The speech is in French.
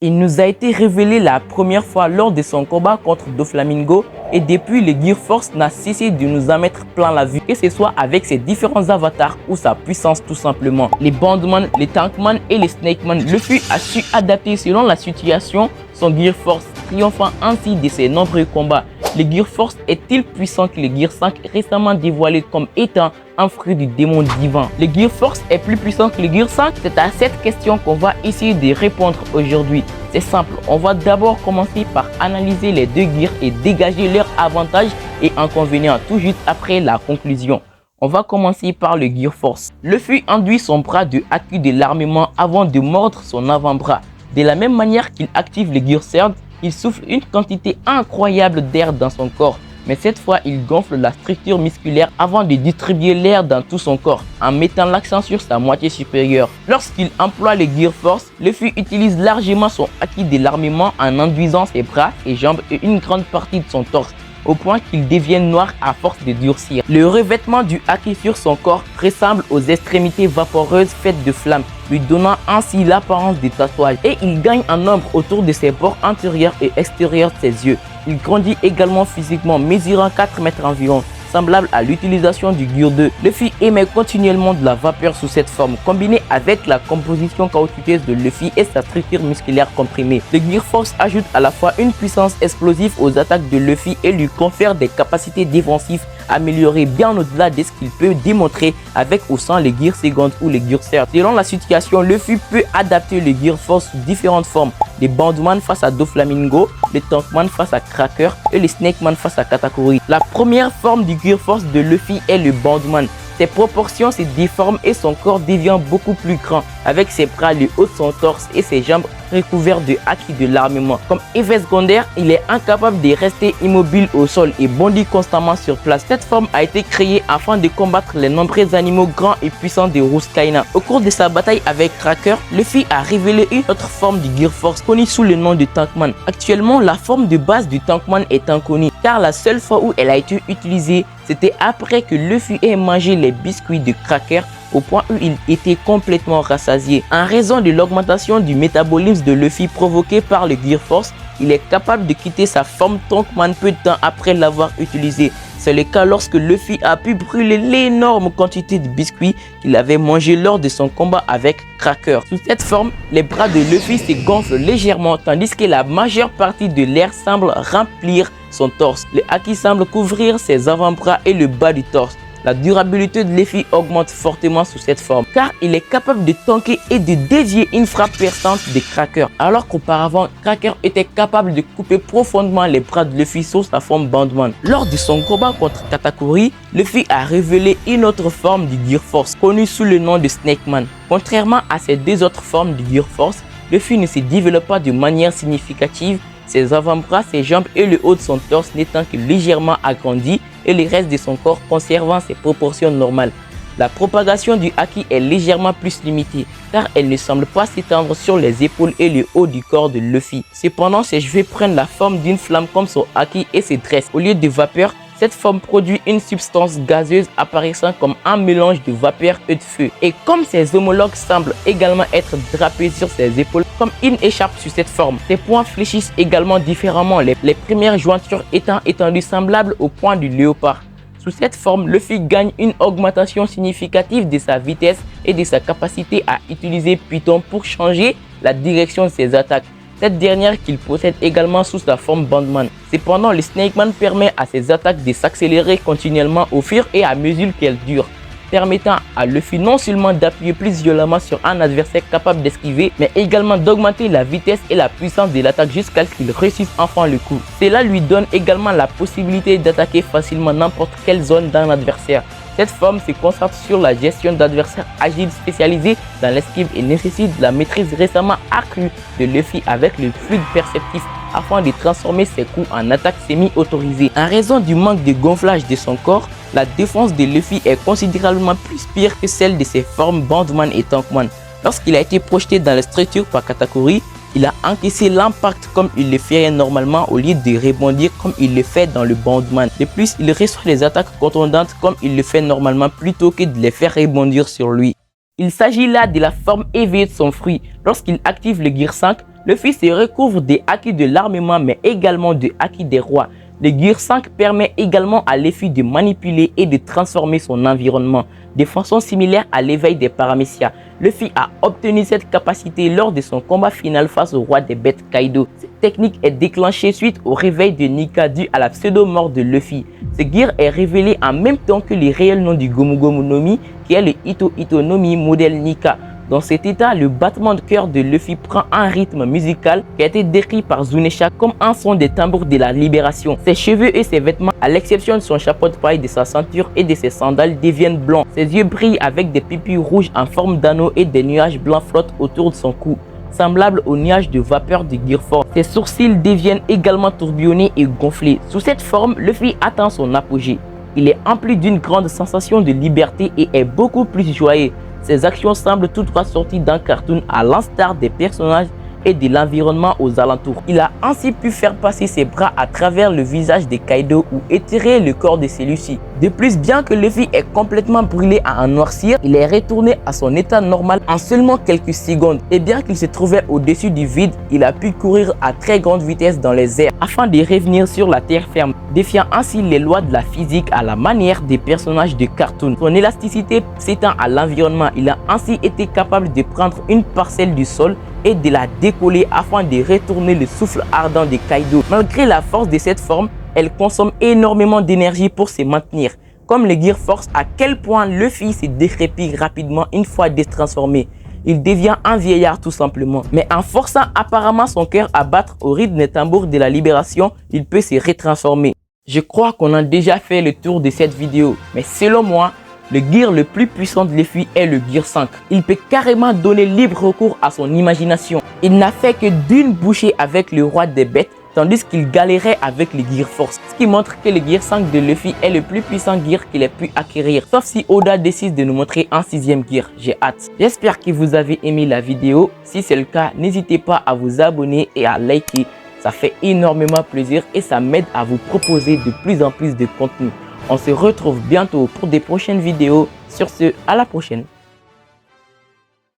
Il nous a été révélé la première fois lors de son combat contre Doflamingo et depuis le Gear Force n'a cessé de nous en mettre plein la vue, que ce soit avec ses différents avatars ou sa puissance tout simplement. Les Bandman, les Tankman et les Snakeman, Luffy a su adapter selon la situation son Gear Force, triomphant ainsi de ses nombreux combats. Le Gear Force est-il puissant que le Gear 5 récemment dévoilé comme étant un fruit du démon divin? Le Gear Force est plus puissant que le Gear 5? C'est à cette question qu'on va essayer de répondre aujourd'hui. C'est simple, on va d'abord commencer par analyser les deux gears et dégager leurs avantages et inconvénients tout juste après la conclusion. On va commencer par le Gear Force. Luffy induit son bras de haki de l'armement avant de mordre son avant-bras. De la même manière qu'il active le Gear Third, il souffle une quantité incroyable d'air dans son corps. Mais cette fois, il gonfle la structure musculaire avant de distribuer l'air dans tout son corps, en mettant l'accent sur sa moitié supérieure. Lorsqu'il emploie le Gear Force, Luffy utilise largement son haki de l'armement en enduisant ses bras, ses jambes et une grande partie de son torse, au point qu'il devienne noir à force de durcir. Le revêtement du haki sur son corps ressemble aux extrémités vaporeuses faites de flammes, lui donnant ainsi l'apparence des tatouages, et il gagne en nombre autour de ses bords intérieurs et extérieurs de ses yeux. Il grandit également physiquement, mesurant 4 mètres environ, semblable à l'utilisation du Gear 2. Luffy émet continuellement de la vapeur sous cette forme, combinée avec la composition caoutchouteuse de Luffy et sa structure musculaire comprimée. Le Gear Force ajoute à la fois une puissance explosive aux attaques de Luffy et lui confère des capacités défensives améliorées bien au-delà de ce qu'il peut démontrer avec ou sans les Gear Second ou les Gear Third. Selon la situation, Luffy peut adapter le Gear Force sous différentes formes. Les Bandman face à Doflamingo, les Tankman face à Cracker et les Snakeman face à Katakuri. La première forme du Gear Force de Luffy est le Bandman. Ses proportions se déforment et son corps devient beaucoup plus grand, avec ses bras le haut de son torse et ses jambes recouvertes de haki de l'armement. Comme effet secondaire, il est incapable de rester immobile au sol et bondit constamment sur place. Cette forme a été créée afin de combattre les nombreux animaux grands et puissants de Ruskaina. Au cours de sa bataille avec Cracker, Luffy a révélé une autre forme du Gear Force connue sous le nom de Tankman. Actuellement, la forme de base du Tankman est inconnue, car la seule fois où elle a été utilisée, c'était après que Luffy ait mangé les biscuits de Cracker au point où il était complètement rassasié. En raison de l'augmentation du métabolisme de Luffy provoquée par le Gear Force, il est capable de quitter sa forme Tankman peu de temps après l'avoir utilisé. C'est le cas lorsque Luffy a pu brûler l'énorme quantité de biscuits qu'il avait mangé lors de son combat avec Cracker. Sous cette forme, les bras de Luffy se gonflent légèrement tandis que la majeure partie de l'air semble remplir son torse. Le haki semble couvrir ses avant-bras et le bas du torse. La durabilité de Luffy augmente fortement sous cette forme, car il est capable de tanker et de dévier une frappe perçante de Cracker, alors qu'auparavant, Cracker était capable de couper profondément les bras de Luffy sous sa forme Bandman. Lors de son combat contre Katakuri, Luffy a révélé une autre forme du Gear Force, connue sous le nom de Snakeman. Contrairement à ces deux autres formes du Gear Force, Luffy ne se développe pas de manière significative, ses avant-bras, ses jambes et le haut de son torse n'étant que légèrement agrandis et le reste de son corps conservant ses proportions normales. La propagation du haki est légèrement plus limitée car elle ne semble pas s'étendre sur les épaules et le haut du corps de Luffy. Cependant, ses cheveux prennent la forme d'une flamme comme son haki et ses tresses. Au lieu de vapeur, cette forme produit une substance gazeuse apparaissant comme un mélange de vapeur et de feu. Et comme ses homologues semblent également être drapés sur ses épaules comme une écharpe sur cette forme, ses poings fléchissent également différemment, les premières jointures étant étendues semblables au poing du léopard. Sous cette forme, Luffy gagne une augmentation significative de sa vitesse et de sa capacité à utiliser Python pour changer la direction de ses attaques. Cette dernière qu'il possède également sous sa forme Bandman. Cependant, le Snakeman permet à ses attaques de s'accélérer continuellement au fur et à mesure qu'elles durent, permettant à Luffy non seulement d'appuyer plus violemment sur un adversaire capable d'esquiver, mais également d'augmenter la vitesse et la puissance de l'attaque jusqu'à ce qu'il réussisse enfin le coup. Cela lui donne également la possibilité d'attaquer facilement n'importe quelle zone d'un adversaire. Cette forme se concentre sur la gestion d'adversaires agiles spécialisés dans l'esquive et nécessite la maîtrise récemment accrue de Luffy avec le fluide perceptif afin de transformer ses coups en attaques semi-autorisées. En raison du manque de gonflage de son corps, la défense de Luffy est considérablement plus pire que celle de ses formes Bandman et Tankman. Lorsqu'il a été projeté dans les structures par Katakuri, il a encaissé l'impact comme il le ferait normalement au lieu de rebondir comme il le fait dans le Bandman. De plus, il reçoit les attaques contondantes comme il le fait normalement plutôt que de les faire rebondir sur lui. Il s'agit là de la forme éveillée de son fruit. Lorsqu'il active le Gear 5, Luffy se recouvre des acquis de l'armement mais également des acquis des rois. Le Gear 5 permet également à Luffy de manipuler et de transformer son environnement de façon similaire à l'éveil des paramécias. Luffy a obtenu cette capacité lors de son combat final face au roi des bêtes Kaido. Cette technique est déclenchée suite au réveil de Nika dû à la pseudo-mort de Luffy. Ce Gear est révélé en même temps que le réel nom du Gomu Gomu no Mi qui est le Ito Ito no Mi modèle Nika. Dans cet état, le battement de cœur de Luffy prend un rythme musical qui a été décrit par Zunisha comme un son des tambours de la libération. Ses cheveux et ses vêtements, à l'exception de son chapeau de paille, de sa ceinture et de ses sandales, deviennent blancs. Ses yeux brillent avec des pupilles rouges en forme d'anneau et des nuages blancs flottent autour de son cou, semblables aux nuages de vapeur de Gear Force. Ses sourcils deviennent également tourbillonnés et gonflés. Sous cette forme, Luffy atteint son apogée. Il est empli d'une grande sensation de liberté et est beaucoup plus joyeux. Ses actions semblent toutefois sorties d'un cartoon à l'instar des personnages et de l'environnement aux alentours. Il a ainsi pu faire passer ses bras à travers le visage de Kaido ou étirer le corps de celui-ci. De plus, bien que Luffy est complètement brûlé à en noircir, il est retourné à son état normal en seulement quelques secondes. Et bien qu'il se trouvait au-dessus du vide, il a pu courir à très grande vitesse dans les airs afin de revenir sur la terre ferme, défiant ainsi les lois de la physique à la manière des personnages de cartoon. Son élasticité s'étend à l'environnement. Il a ainsi été capable de prendre une parcelle du sol et de la décoller afin de retourner le souffle ardent de Kaido. Malgré la force de cette forme, elle consomme énormément d'énergie pour se maintenir. Comme le Gear Force, à quel point Luffy se décrépit rapidement une fois détransformé. Il devient un vieillard tout simplement. Mais en forçant apparemment son cœur à battre au rythme des tambours de la libération, il peut se retransformer. Je crois qu'on a déjà fait le tour de cette vidéo, mais selon moi, le Gear le plus puissant de Luffy est le Gear 5. Il peut carrément donner libre recours à son imagination. Il n'a fait que d'une bouchée avec le roi des bêtes, tandis qu'il galérait avec le Gear Force. Ce qui montre que le Gear 5 de Luffy est le plus puissant Gear qu'il ait pu acquérir. Sauf si Oda décide de nous montrer un 6e Gear. J'ai hâte. J'espère que vous avez aimé la vidéo. Si c'est le cas, n'hésitez pas à vous abonner et à liker. Ça fait énormément plaisir et ça m'aide à vous proposer de plus en plus de contenu. On se retrouve bientôt pour des prochaines vidéos. Sur ce, à la prochaine.